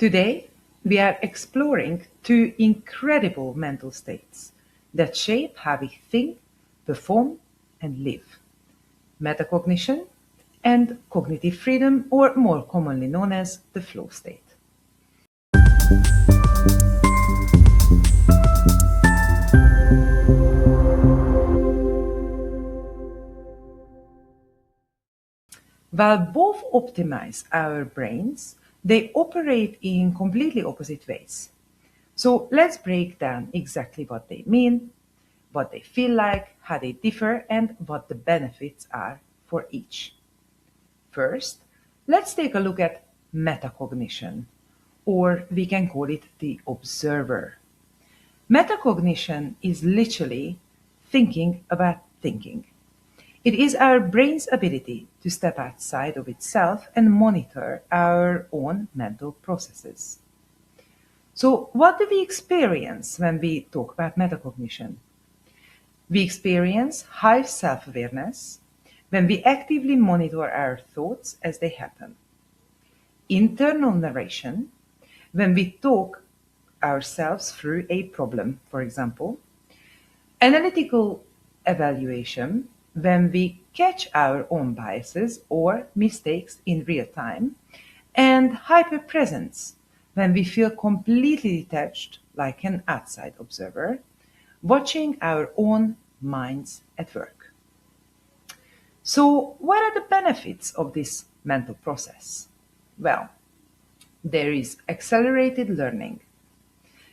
Today, we are exploring two incredible mental states that shape how we think, perform, and live: metacognition and cognitive freedom, or more commonly known as the flow state. While both optimize our brains, they operate in completely opposite ways. So let's break down exactly what they mean, what they feel like, how they differ, and what the benefits are for each. First, let's take a look at metacognition, or we can call it the observer. Metacognition is literally thinking about thinking. It is our brain's ability to step outside of itself and monitor our own mental processes. So, what do we experience when we talk about metacognition? We experience high self awareness when we actively monitor our thoughts as they happen. Internal narration when we talk ourselves through a problem, for example. Analytical evaluation when we catch our own biases or mistakes in real time. And hyperpresence when we feel completely detached, like an outside observer, watching our own minds at work. So, what are the benefits of this mental process? Well, there is accelerated learning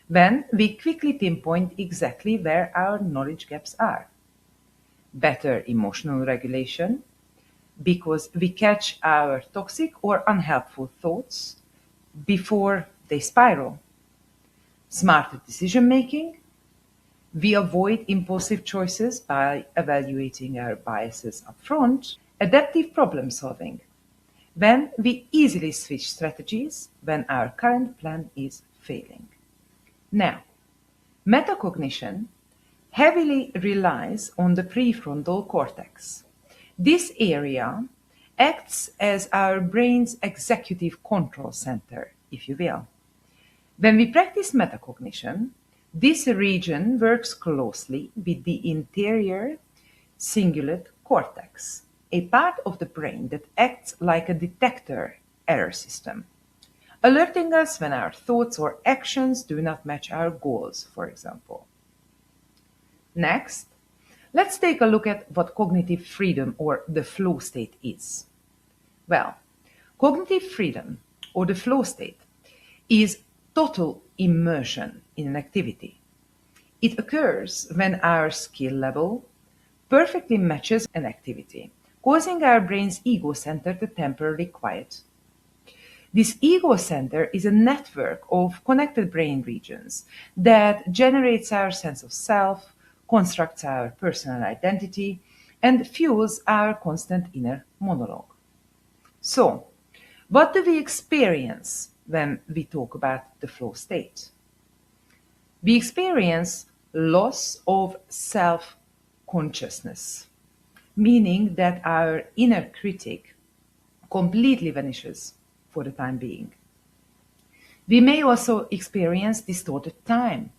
when we quickly pinpoint exactly where our knowledge gaps are. Better emotional regulation because we catch our toxic or unhelpful thoughts before they spiral. Smarter decision making. We avoid impulsive choices by evaluating our biases upfront. Adaptive problem solving when we easily switch strategies when our current plan is failing. Now, metacognition heavily relies on the prefrontal cortex. This area acts as our brain's executive control center, if you will. When we practice metacognition, this region works closely with the interior cingulate cortex, a part of the brain that acts like a detector error system, alerting us when our thoughts or actions do not match our goals, for example. Next, let's take a look at what cognitive freedom or the flow state is. Well, cognitive freedom or the flow state is total immersion in an activity. It occurs when our skill level perfectly matches an activity, causing our brain's ego center to temporarily quiet. This ego center is a network of connected brain regions that generates our sense of self, constructs our personal identity, and fuels our constant inner monologue. So, what do we experience when we talk about the flow state? We experience loss of self consciousness, meaning that our inner critic completely vanishes for the time being. We may also experience distorted time.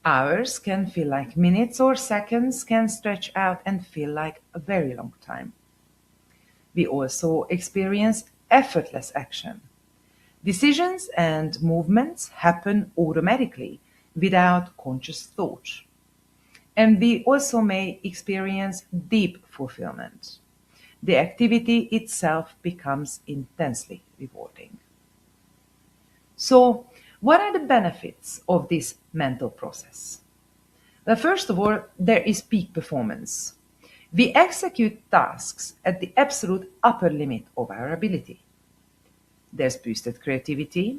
Hours can feel like minutes, or seconds can stretch out and feel like a very long time. We also experience effortless action. Decisions and movements happen automatically without conscious thought. And we also may experience deep fulfillment. The activity itself becomes intensely rewarding. So, what are the benefits of this mental process? Well, first of all, there is peak performance. We execute tasks at the absolute upper limit of our ability. There's boosted creativity.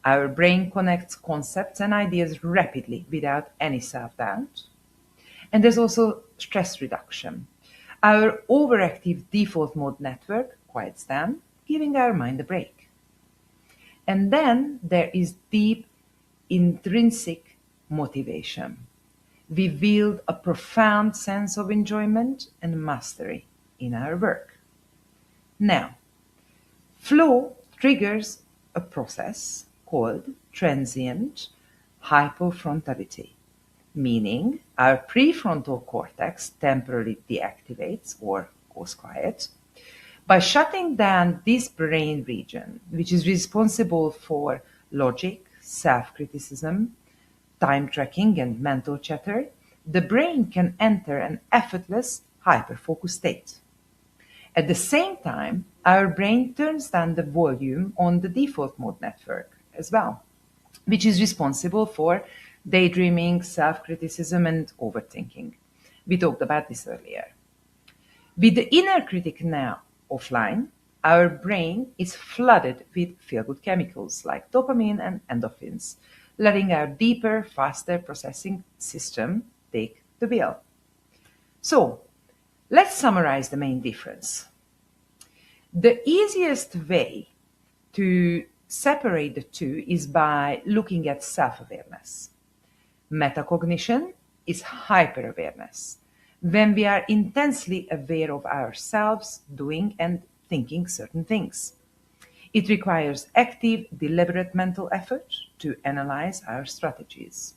Our brain connects concepts and ideas rapidly without any self-doubt. And there's also stress reduction. Our overactive default mode network quiets down, giving our mind a break. And then there is deep intrinsic motivation. We wield a profound sense of enjoyment and mastery in our work. Now, flow triggers a process called transient hypofrontality, meaning our prefrontal cortex temporarily deactivates or goes quiet. By shutting down this brain region, which is responsible for logic, self-criticism, time tracking, and mental chatter, the brain can enter an effortless hyperfocus state. At the same time, our brain turns down the volume on the default mode network as well, which is responsible for daydreaming, self-criticism, and overthinking. We talked about this earlier. With the inner critic now offline, our brain is flooded with feel-good chemicals like dopamine and endorphins, letting our deeper, faster processing system take the wheel. So, let's summarize the main difference. The easiest way to separate the two is by looking at self-awareness. Metacognition is hyper-awareness, when we are intensely aware of ourselves doing and thinking certain things. It requires active, deliberate mental effort to analyze our strategies,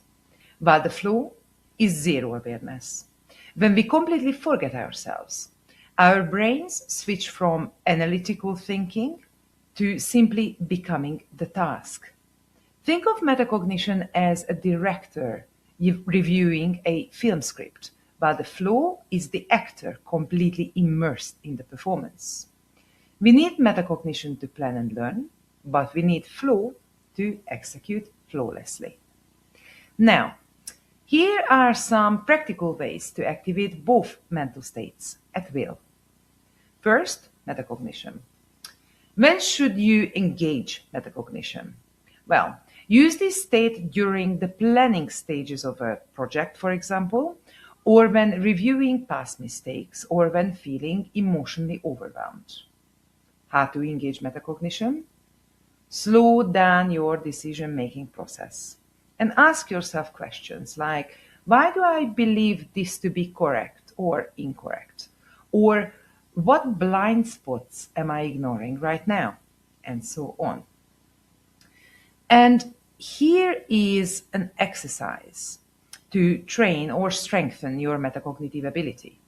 while the flow is zero awareness. When we completely forget ourselves, our brains switch from analytical thinking to simply becoming the task. Think of metacognition as a director reviewing a film script, while the flow is the actor completely immersed in the performance. We need metacognition to plan and learn, but we need flow to execute flawlessly. Now, here are some practical ways to activate both mental states at will. First, metacognition. When should you engage metacognition? Well, use this state during the planning stages of a project, for example, or when reviewing past mistakes, or when feeling emotionally overwhelmed. How to engage metacognition? Slow down your decision-making process and ask yourself questions like, why do I believe this to be correct or incorrect? Or what blind spots am I ignoring right now? And so on. And here is an exercise to train or strengthen your metacognitive ability.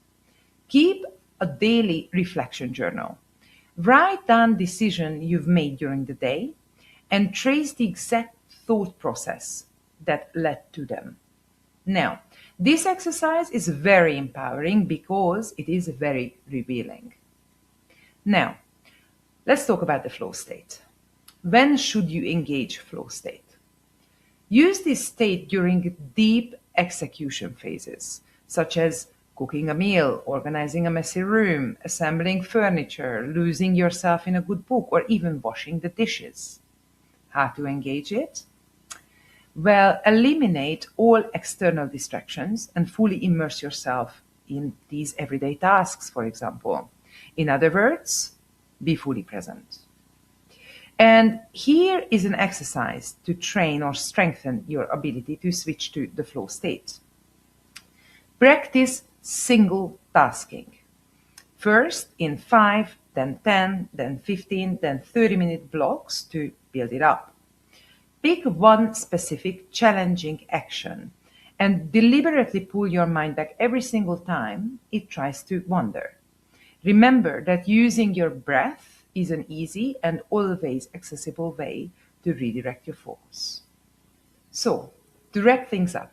Keep a daily reflection journal. Write down decisions you've made during the day and trace the exact thought process that led to them. Now, this exercise is very empowering because it is very revealing. Now, let's talk about the flow state. When should you engage flow state? Use this state during deep execution phases, such as cooking a meal, organizing a messy room, assembling furniture, losing yourself in a good book, or even washing the dishes. How to engage it? Well, eliminate all external distractions and fully immerse yourself in these everyday tasks, for example. In other words, be fully present. And here is an exercise to train or strengthen your ability to switch to the flow state. Practice single tasking. First in 5, then 10, then 15, then 30-minute blocks to build it up. Pick one specific challenging action and deliberately pull your mind back every single time it tries to wander. Remember that using your breath is an easy and always accessible way to redirect your focus. So, to wrap things up,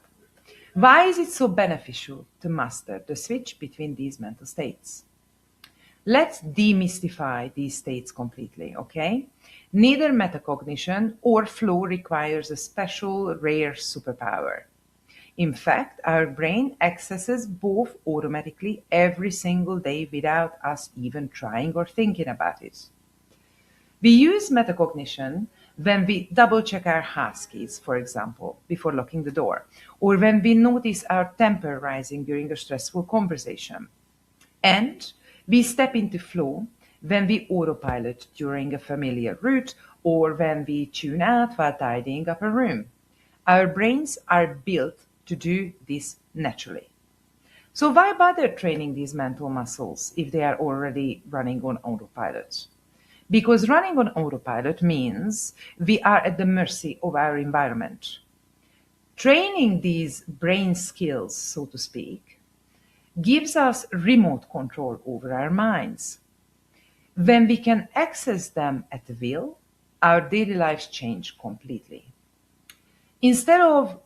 why is it so beneficial to master the switch between these mental states? Let's demystify these states completely, okay? Neither metacognition or flow requires a special, rare superpower. In fact, our brain accesses both automatically every single day without us even trying or thinking about it. We use metacognition when we double-check our house keys, for example, before locking the door, or when we notice our temper rising during a stressful conversation. And we step into flow when we autopilot during a familiar route or when we tune out while tidying up a room. Our brains are built to do this naturally. So why bother training these mental muscles if they are already running on autopilot? Because running on autopilot means we are at the mercy of our environment. Training these brain skills, so to speak, gives us remote control over our minds. When we can access them at will, our daily lives change completely. Instead of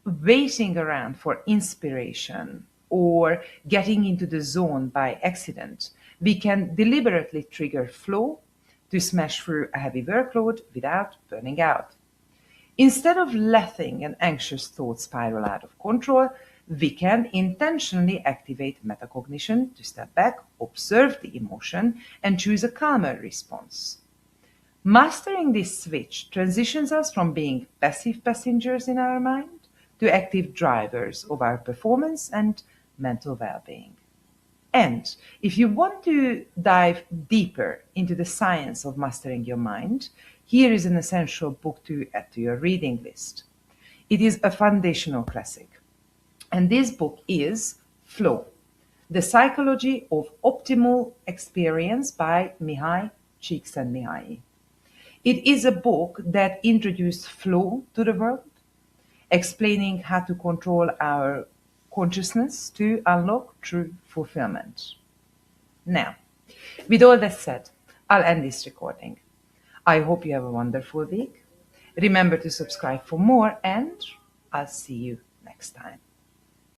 waiting around for inspiration or getting into the zone by accident, we can deliberately trigger flow to smash through a heavy workload without burning out. Instead of letting an anxious thought spiral out of control, we can intentionally activate metacognition to step back, observe the emotion, and choose a calmer response. Mastering this switch transitions us from being passive passengers in our mind to active drivers of our performance and mental well being. And if you want to dive deeper into the science of mastering your mind, here is an essential book to add to your reading list. It is a foundational classic. And this book is Flow, The Psychology of Optimal Experience by Mihai Csikszentmihalyi. It is a book that introduced flow to the world, explaining how to control our consciousness to unlock true fulfillment. Now, with all that said, I'll end this recording. I hope you have a wonderful week. Remember to subscribe for more, and I'll see you next time.